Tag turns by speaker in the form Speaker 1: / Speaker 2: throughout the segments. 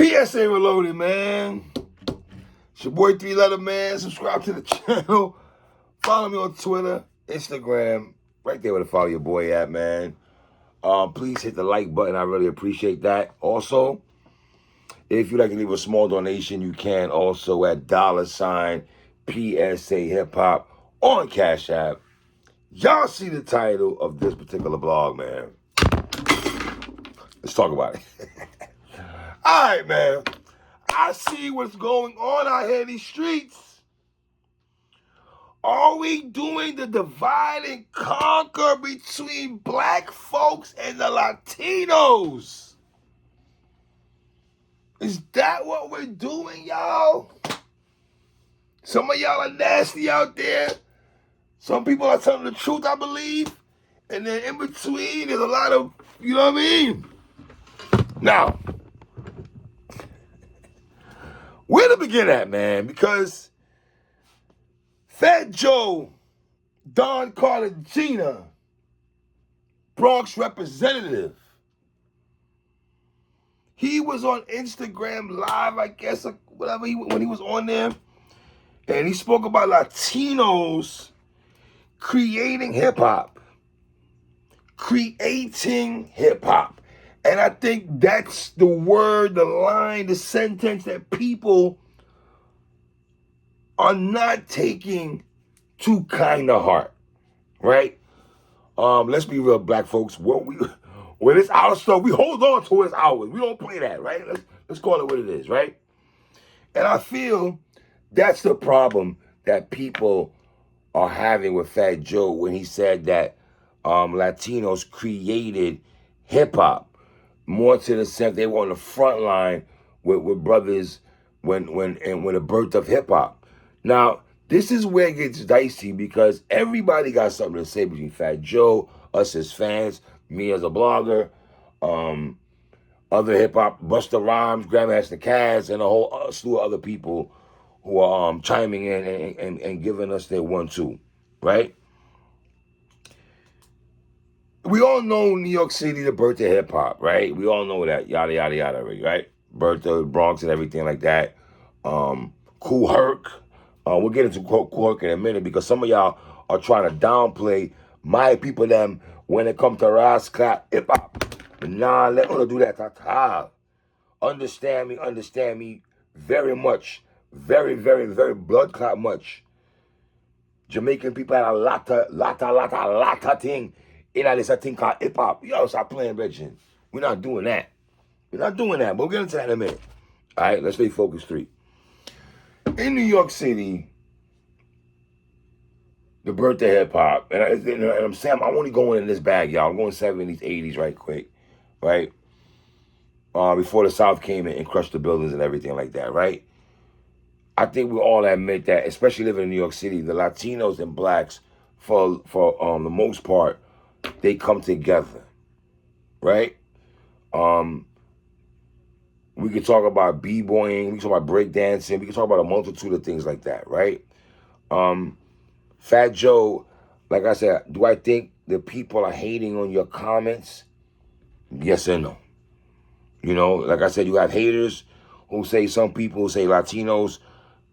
Speaker 1: PSA Reloaded, man. It's your boy 3-Letter Man. Subscribe to the channel. Follow me on Twitter, Instagram, right there where to follow your boy at, man. Please hit the like button. I really appreciate that. Also, if you'd like to leave a small donation, you can also at $PSAhiphop on Cash App. Y'all see the title of this particular blog, man. Let's talk about it. All right, man. I see what's going on out here in these streets. Are we doing the divide and conquer between black folks and the Latinos? Is that what we're doing, y'all? Some of y'all are nasty out there. Some people are telling the truth, I believe. And then in between, there's a lot of, you know what I mean? Now, where to begin at, man? Because Fat Joe, Don Cartagena, Bronx representative, he was on Instagram Live, I guess, or whatever, when he was on there, and he spoke about Latinos creating hip-hop. Creating hip-hop. And I think that's the word, the line, the sentence that people are not taking too kind of heart, right? Let's be real, black folks. When it's our stuff, we hold on to it's ours. We don't play that, right? Let's call it what it is, right? And I feel that's the problem that people are having with Fat Joe when he said that Latinos created hip-hop. More to the sense they were on the front line with brothers when the birth of hip-hop. Now, this is where it gets dicey because everybody got something to say between Fat Joe, us as fans, me as a blogger, other hip-hop, Busta Rhymes, Grandmaster Caz, and a whole slew of other people who are chiming in and giving us their 1-2, right? We all know New York City, the birth of hip-hop, right? We all know that, yada, yada, yada, already, right? Birth of the Bronx and everything like that. Kool Herc. We'll get into Kool Herc in a minute because some of y'all are trying to downplay my people them when it comes to Ras Clap hip-hop. Nah, let me do that. Understand me very much. Very, very, very blood clot much. Jamaican people had a lot of thing in this thing called hip-hop. Y'all stop playing, Reggie. We're not doing that. But we'll get into that in a minute. All right, let's stay focused, 3. In New York City, the birth of hip-hop, and I'm saying I'm only going in this bag, y'all. I'm going 70s, 80s right quick, right? Before the South came in and crushed the buildings and everything like that, right? I think we all admit that, especially living in New York City, the Latinos and blacks, for the most part, they come together, right? We could talk about b-boying, we can talk about breakdancing, we can talk about a multitude of things like that, right? Fat Joe, like I said, do I think the people are hating on your comments? Yes and no. You know, like I said, you have haters who say, some people say Latinos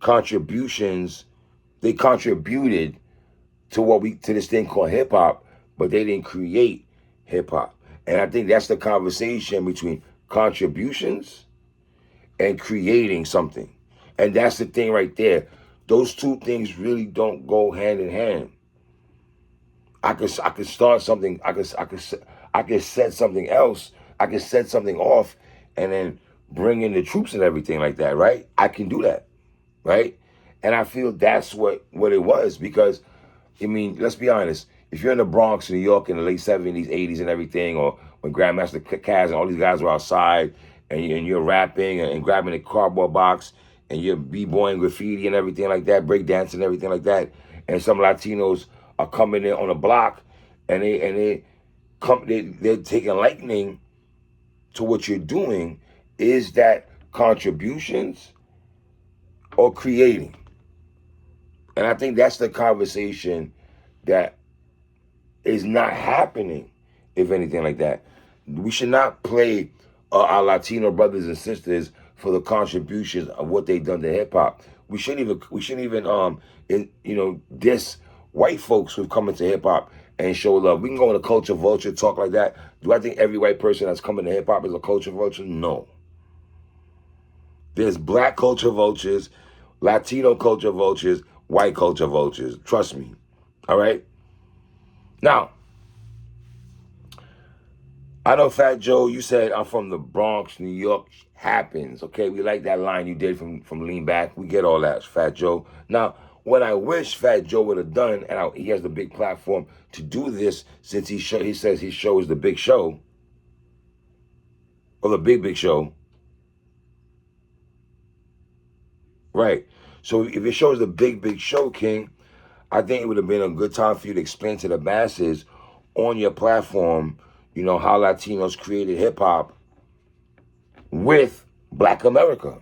Speaker 1: contributions, they contributed to this thing called hip-hop, but they didn't create hip-hop. And I think that's the conversation between contributions and creating something. And that's the thing right there. Those two things really don't go hand in hand. I could start something, I could set something else, I could set something off and then bring in the troops and everything like that, right? I can do that, right? And I feel that's what it was because, I mean, let's be honest. If you're in the Bronx, New York in the late 70s, 80s and everything, or when Grandmaster Caz and all these guys were outside and you're rapping and grabbing a cardboard box and you're b-boying graffiti and everything like that, breakdancing and everything like that, and some Latinos are coming in on a block and they're taking lightning to what you're doing, is that contributions or creating? And I think that's the conversation that is not happening, if anything like that. We should not play our Latino brothers and sisters for the contributions of what they've done to hip hop. We shouldn't even diss white folks who've come into hip hop and show love. We can go on a culture vulture talk like that. Do I think every white person that's coming to hip hop is a culture vulture? No. There's black culture vultures, Latino culture vultures, white culture vultures. Trust me. All right? Now, I know, Fat Joe, you said I'm from the Bronx, New York. Happens, okay? We like that line you did from Lean Back. We get all that, Fat Joe. Now, what I wish Fat Joe would have done, and he has the big platform to do this, since he says his show is the big show, or the big show. Right. So if it shows the big show, King, I think it would have been a good time for you to explain to the masses on your platform, how Latinos created hip hop with Black America.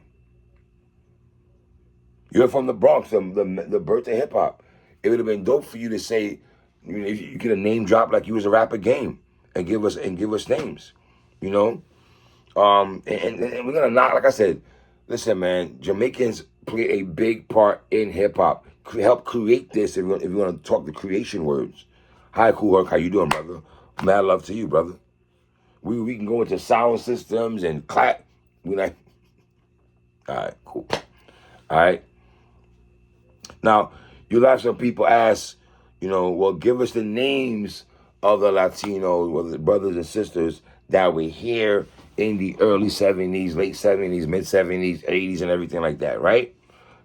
Speaker 1: You're from the Bronx, the birth of hip hop. It would have been dope for you to say, if you could have name dropped like you was a rapper game and give us names, And we're gonna not, like I said, listen, man, Jamaicans play a big part in hip hop. Help create this if you want to talk the creation words. Hi, Cool Herc, how you doing, brother? Mad love to you, brother. We can go into sound systems and clap. All right, cool. All right. Now, you'll have some people ask, well, give us the names of the Latinos, or the brothers and sisters that were here in the early 70s, late 70s, mid 70s, 80s, and everything like that, right?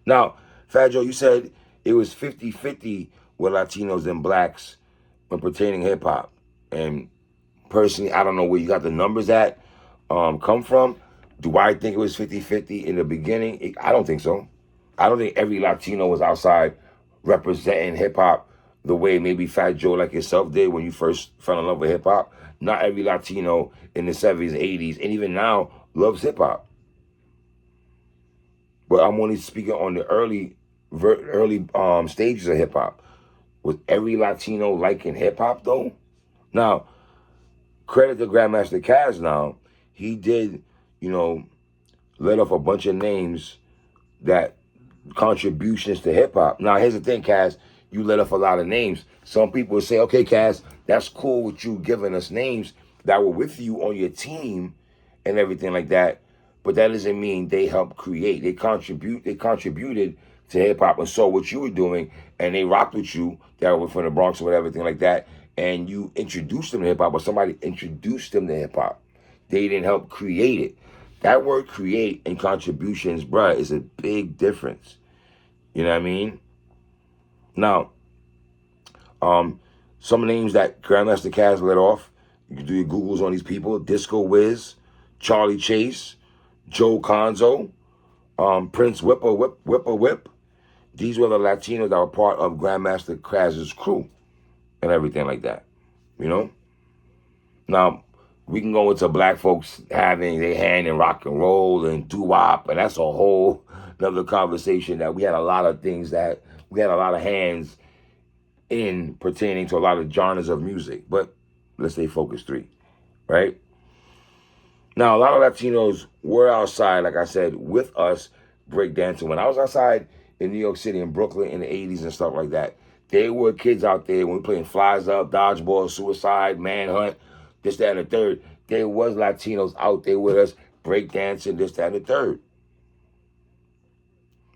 Speaker 1: Now, Fat Joe, you said it was 50-50 with Latinos and blacks when pertaining hip hop. And personally, I don't know where you got the numbers come from. Do I think it was 50-50 in the beginning? I don't think so. I don't think every Latino was outside representing hip hop the way maybe Fat Joe like yourself did when you first fell in love with hip hop. Not every Latino in the 70s, 80s, and even now loves hip hop. But I'm only speaking on the early stages of hip hop. Was every Latino liking hip hop though? Now, credit to Grandmaster Caz now. He did, let off a bunch of names that contributions to hip hop. Now, here's the thing, Caz. You let off a lot of names. Some people will say, okay, Caz, that's cool with you giving us names that were with you on your team and everything like that. But that doesn't mean they helped create. They contributed to hip hop and saw what you were doing, and they rocked with you that were from the Bronx or whatever, everything like that. And you introduced them to hip hop, or somebody introduced them to hip hop. They didn't help create it. That word create and contributions, bruh, is a big difference. You know what I mean? Now, some names that Grandmaster Caz let off, you can do your Googles on these people: Disco Wiz, Charlie Chase, Joe Conzo, Prince Whip. These were the Latinos that were part of Grandmaster Caz's crew and everything like that. Now, we can go into black folks having their hand in rock and roll and doo-wop, and that's a whole another conversation that we had a lot of things that we had a lot of hands in pertaining to a lot of genres of music. But let's stay focused 3, right? Now, a lot of Latinos were outside, like I said, with us breakdancing. When I was outside in New York City and Brooklyn in the 80s and stuff like that, there were kids out there when we were playing Flies Up, Dodgeball, Suicide, Manhunt, this, that, and the third. There was Latinos out there with us breakdancing, this, that, and the third.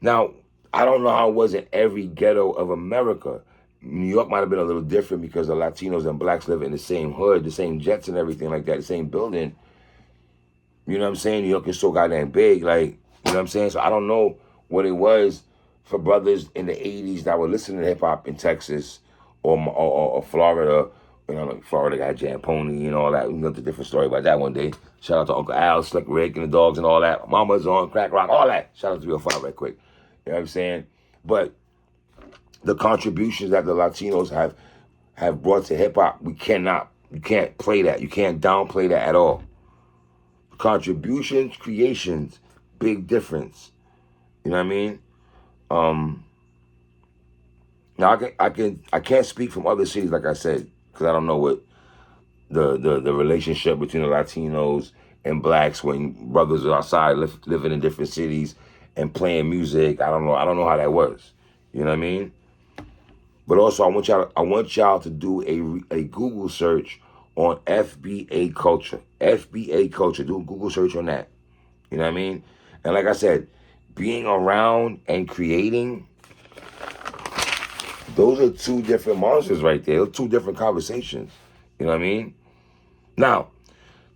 Speaker 1: Now, I don't know how it was in every ghetto of America. New York might have been a little different because the Latinos and blacks live in the same hood, the same jets and everything like that, the same building. You know what I'm saying? New York is so goddamn big, like, you know what I'm saying? So I don't know what it was for brothers in the 80s that were listening to hip-hop in Texas or Florida. Florida got Jam Pony and all that. We can go into a different story about that one day. Shout out to Uncle Al, Slick Rick, and the dogs and all that. Mama's on, Crack Rock, all that. Shout out to 305 right quick. You know what I'm saying? But the contributions that the Latinos have brought to hip-hop, you can't play that. You can't downplay that at all. Contributions, creations, big difference. You know what I mean? Now I can't speak from other cities, like I said, because I don't know what the relationship between the Latinos and blacks when brothers are outside living in different cities and playing music. I don't know how that was. You know what I mean? But also, I want y'all to do a Google search on FBA culture. FBA culture. Do a Google search on that. You know what I mean? And like I said, being around and creating, those are two different monsters right there. Those two different conversations. You know what I mean? Now,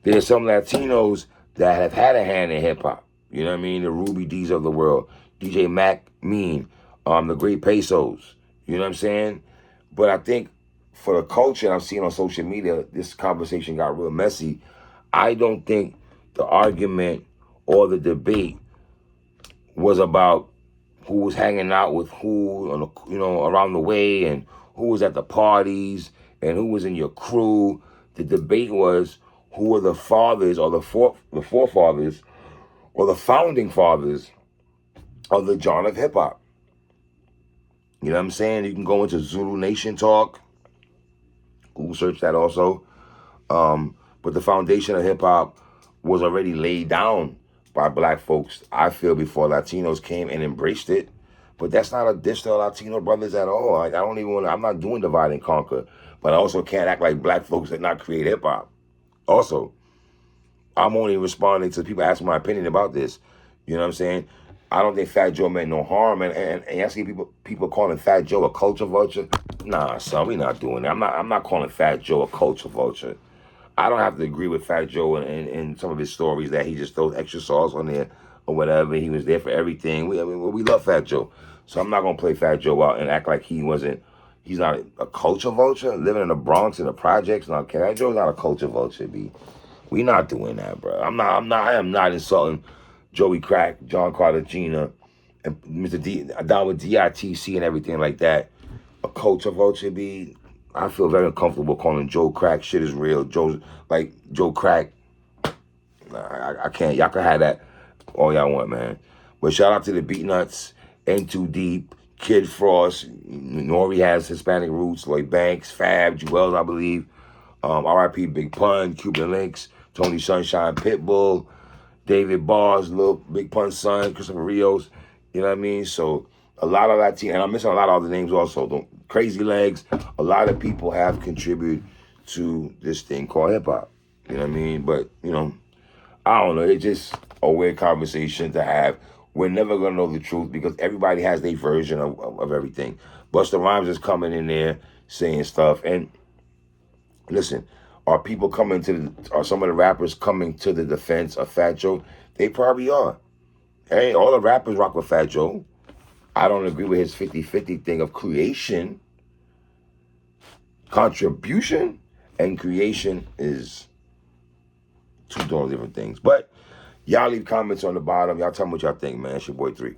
Speaker 1: there's some Latinos that have had a hand in hip hop. You know what I mean? The Ruby D's of the world, DJ Mac Mean, the Great Pesos. You know what I'm saying? But I think for the culture I've seen on social media, this conversation got real messy. I don't think the argument or the debate was about who was hanging out with who, on the, around the way, and who was at the parties and who was in your crew. The debate was who were the fathers or the forefathers or the founding fathers of the genre of hip hop. You know what I'm saying? You can go into Zulu Nation Talk. Google search that also. But the foundation of hip hop was already laid down by black folks, I feel, before Latinos came and embraced it. But that's not a diss to Latino brothers at all. Like, I'm not doing divide and conquer. But I also can't act like black folks that not create hip hop. Also, I'm only responding to people asking my opinion about this. You know what I'm saying? I don't think Fat Joe meant no harm, and I see people calling Fat Joe a culture vulture. Nah, son, we not doing that. I'm not calling Fat Joe a culture vulture. I don't have to agree with Fat Joe in some of his stories that he just throws extra sauce on there or whatever. He was there for everything. We love Fat Joe, so I'm not gonna play Fat Joe out and act like he's not a culture vulture living in the Bronx in the projects. Now, Fat Joe's not a culture vulture, B. We not doing that, bro. I am not insulting Joey Crack, John Carter Gina, and Mr. D down with DITC and everything like that. A culture vulture, be. I feel very uncomfortable calling Joe Crack shit is real. Joe Crack. I can't. Y'all can have that all y'all want, man. But shout out to the Beatnuts, N2 Deep, Kid Frost, Nori has Hispanic roots, Lloyd Banks, Fab, Jewels, I believe. R.I.P. Big Pun, Cuban Links, Tony Sunshine, Pitbull, David Barrs, Lil Big Pun's son, Christopher Rios. You know what I mean? So a lot of Latino, and I'm missing a lot of other names also. Crazy Legs. A lot of people have contributed to this thing called hip hop. You know what I mean? But I don't know. It's just a weird conversation to have. We're never gonna know the truth because everybody has their version of everything. Busta Rhymes is coming in there saying stuff, and listen, are some of the rappers coming to the defense of Fat Joe? They probably are. Hey, all the rappers rock with Fat Joe. I don't agree with his 50-50 thing of creation. Contribution and creation is two totally different things. But y'all leave comments on the bottom. Y'all tell me what y'all think, man. It's your boy 3.